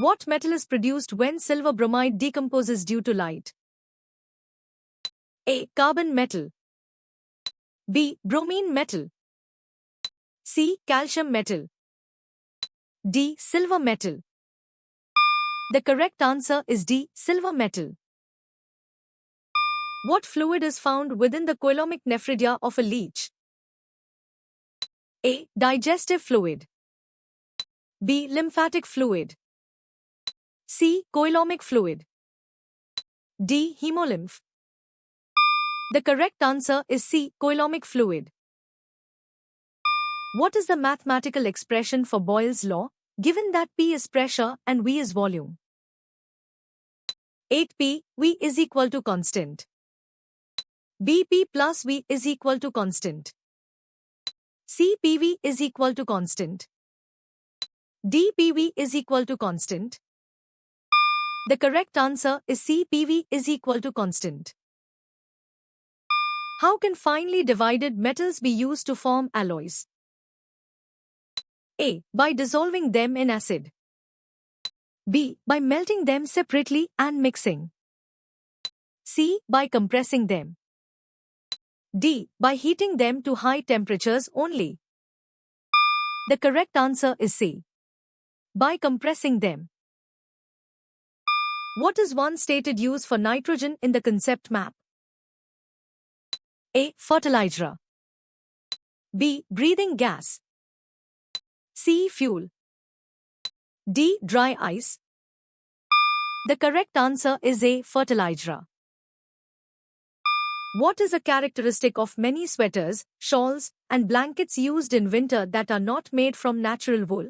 What metal is produced when silver bromide decomposes due to light? A. Carbon metal. B. Bromine metal. C. Calcium metal. D. Silver metal. The correct answer is D. Silver metal. What fluid is found within the coelomic nephridia of a leech? A. Digestive fluid. B. Lymphatic fluid. C. Coelomic fluid. D. Hemolymph. The correct answer is C. Coelomic fluid. What is the mathematical expression for Boyle's law, given that P is pressure and V is volume? 8P, V is equal to constant. BP plus V is equal to constant. CPV is equal to constant. DPV is equal to constant. The correct answer is CPV is equal to constant. How can finely divided metals be used to form alloys? A. By dissolving them in acid. B. By melting them separately and mixing. C. By compressing them. D. By heating them to high temperatures only. The correct answer is C. By compressing them. What is one stated use for nitrogen in the concept map? A. Fertilizer. B. Breathing gas. C. Fuel. D. Dry ice. The correct answer is A. Fertilizer. What is a characteristic of many sweaters, shawls, and blankets used in winter that are not made from natural wool?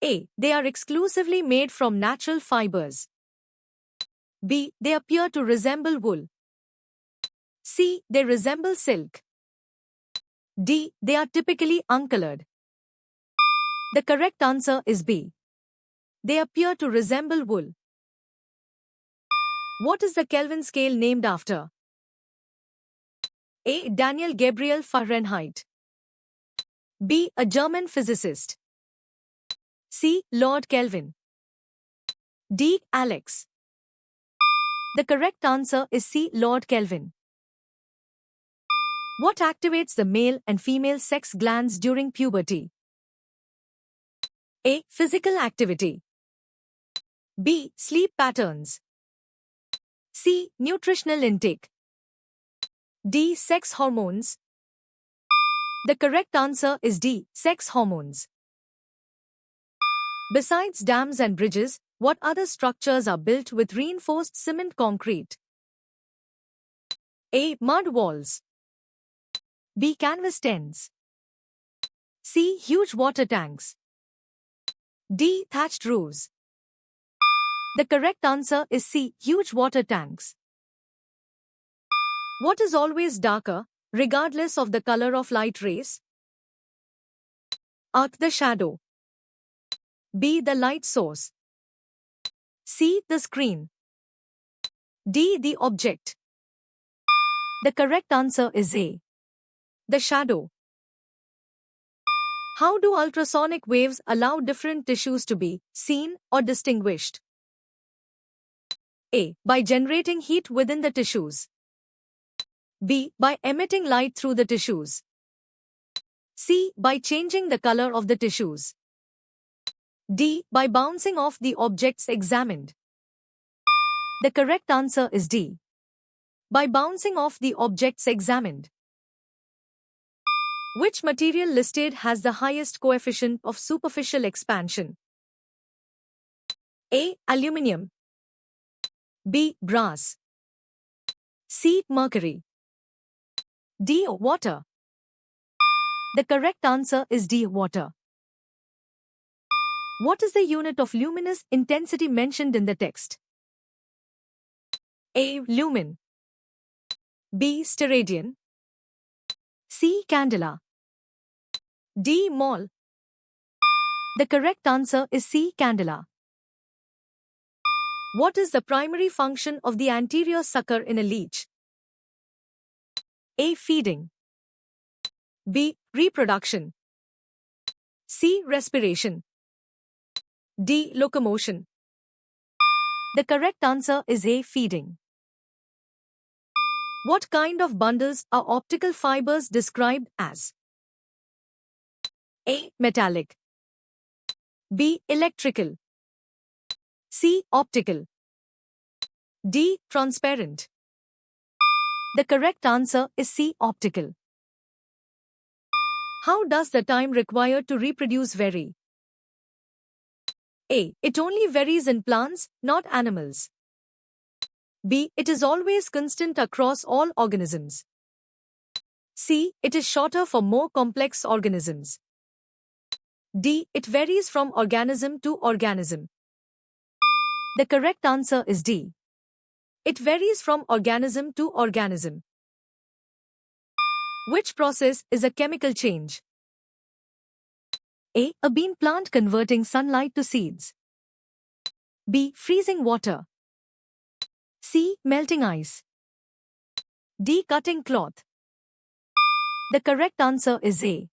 A. They are exclusively made from natural fibers. B. They appear to resemble wool. C. They resemble silk. D. They are typically uncolored. The correct answer is B. They appear to resemble wool. What is the Kelvin scale named after? A. Daniel Gabriel Fahrenheit. B. A German physicist. C. Lord Kelvin. D. Alex. The correct answer is C. Lord Kelvin. What activates the male and female sex glands during puberty? A. Physical activity. B. Sleep patterns. C. Nutritional intake. D. Sex hormones. The correct answer is D. Sex hormones. Besides dams and bridges, what other structures are built with reinforced cement concrete? A. Mud walls. B. Canvas tents. C. Huge water tanks. D. Thatched roofs. The correct answer is C. Huge water tanks. What is always darker, regardless of the color of light rays? A. The shadow. B. The light source. C. The screen. D. The object. The correct answer is A. The shadow. How do ultrasonic waves allow different tissues to be seen or distinguished? A. By generating heat within the tissues. B. By emitting light through the tissues. C. By changing the color of the tissues. D. By bouncing off the objects examined. The correct answer is D. By bouncing off the objects examined. Which material listed has the highest coefficient of superficial expansion? A. Aluminium. B. Brass. C. Mercury. D. Water. The correct answer is D. Water. What is the unit of luminous intensity mentioned in the text? A. Lumen. B. Steradian. C. Candela. D. Mole. The correct answer is C. Candela. What is the primary function of the anterior sucker in a leech? A. Feeding. B. Reproduction. C. Respiration. D. Locomotion. The correct answer is A. Feeding. What kind of bundles are optical fibers described as? A. Metallic. B. Electrical. C. Optical. D. Transparent. The correct answer is C. Optical. How does the time required to reproduce vary? A. It only varies in plants, not animals. B. It is always constant across all organisms. C. It is shorter for more complex organisms. D. It varies from organism to organism. The correct answer is D. It varies from organism to organism. Which process is a chemical change? A. A bean plant converting sunlight to seeds. B. Freezing water. C. Melting ice. D. Cutting cloth. The correct answer is A.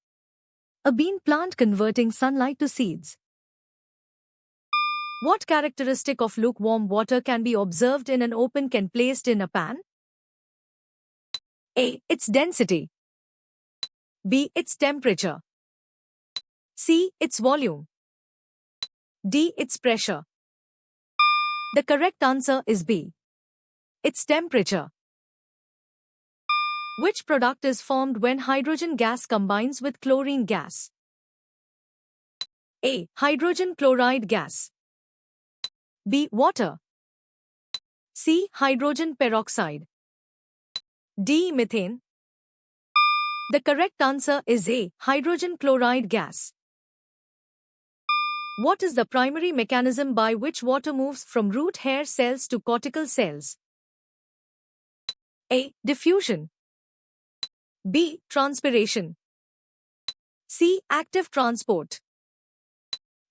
A bean plant converting sunlight to seeds. What characteristic of lukewarm water can be observed in an open can placed in a pan? A. Its density. B. Its temperature. C. Its volume. D. Its pressure. The correct answer is B. Its temperature. Which product is formed when hydrogen gas combines with chlorine gas? A. Hydrogen chloride gas. B. Water. C. Hydrogen peroxide. D. Methane. The correct answer is A. Hydrogen chloride gas. What is the primary mechanism by which water moves from root hair cells to cortical cells? A. Diffusion. B. Transpiration. C. Active transport.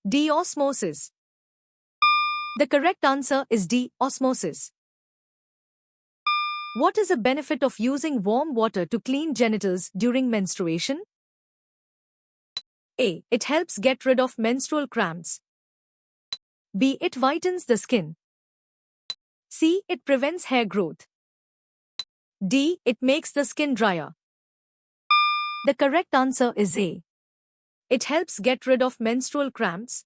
D. Osmosis. The correct answer is D. Osmosis. What is the benefit of using warm water to clean genitals during menstruation? A. It helps get rid of menstrual cramps. B. It whitens the skin. C. It prevents hair growth. D. It makes the skin drier. The correct answer is A. It helps get rid of menstrual cramps.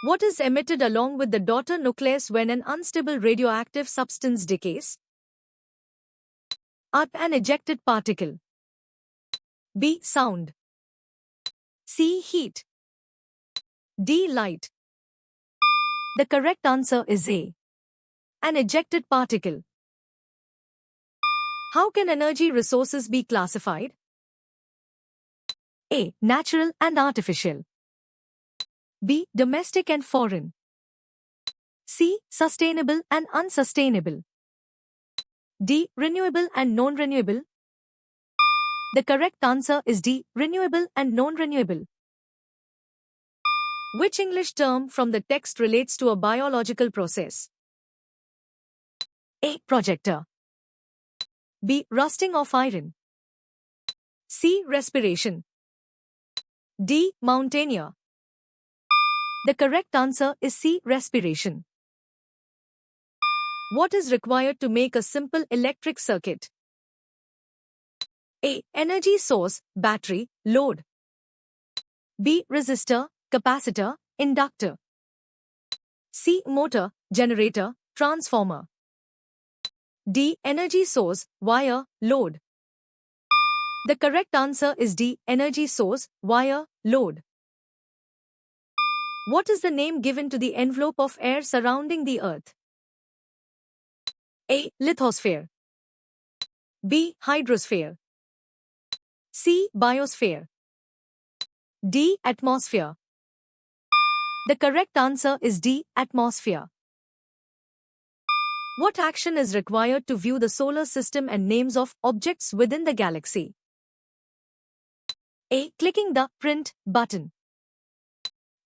What is emitted along with the daughter nucleus when an unstable radioactive substance decays? A. An ejected particle. B. Sound. C. Heat. D. Light. The correct answer is A. An ejected particle. How can energy resources be classified? A. Natural and artificial. B. Domestic and foreign. C. Sustainable and unsustainable. D. Renewable and non-renewable. The correct answer is D. Renewable and non-renewable. Which English term from the text relates to a biological process? A. Projector. B. Rusting of iron. C. Respiration. D. Mountaineer. The correct answer is C. Respiration. What is required to make a simple electric circuit? A. Energy source, battery, load. B. Resistor, capacitor, inductor. C. Motor, generator, transformer. D. Energy source, wire, load. The correct answer is D. Energy source, wire, load. What is the name given to the envelope of air surrounding the Earth? A. Lithosphere. B. Hydrosphere. C. Biosphere. D. Atmosphere. The correct answer is D. Atmosphere. What action is required to view the solar system and names of objects within the galaxy? A. Clicking the print button.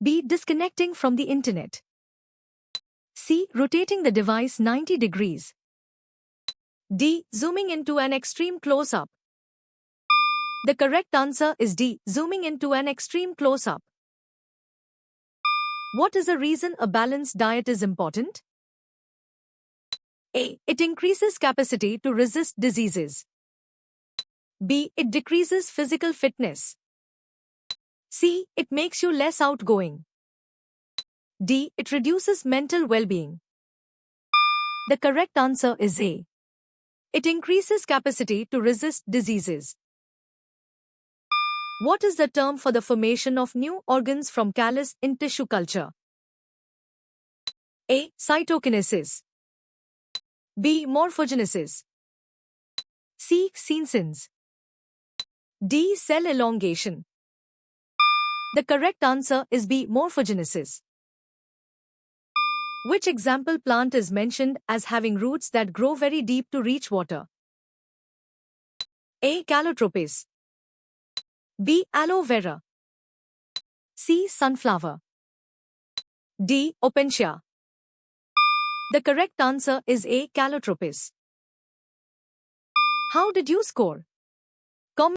B. Disconnecting from the internet. C. Rotating the device 90 degrees. D. Zooming into an extreme close-up. The correct answer is D. Zooming into an extreme close-up. What is the reason a balanced diet is important? A. It increases capacity to resist diseases. B. It decreases physical fitness. C. It makes you less outgoing. D. It reduces mental well-being. The correct answer is A. It increases capacity to resist diseases. What is the term for the formation of new organs from callus in tissue culture? A. Cytokinesis. B. Morphogenesis. C. Senescence. D. Cell elongation. The correct answer is B. Morphogenesis. Which example plant is mentioned as having roots that grow very deep to reach water? A. Calotropis. B. Aloe vera. C. Sunflower. D. Opentia. The correct answer is A. Calotropis. How did you score?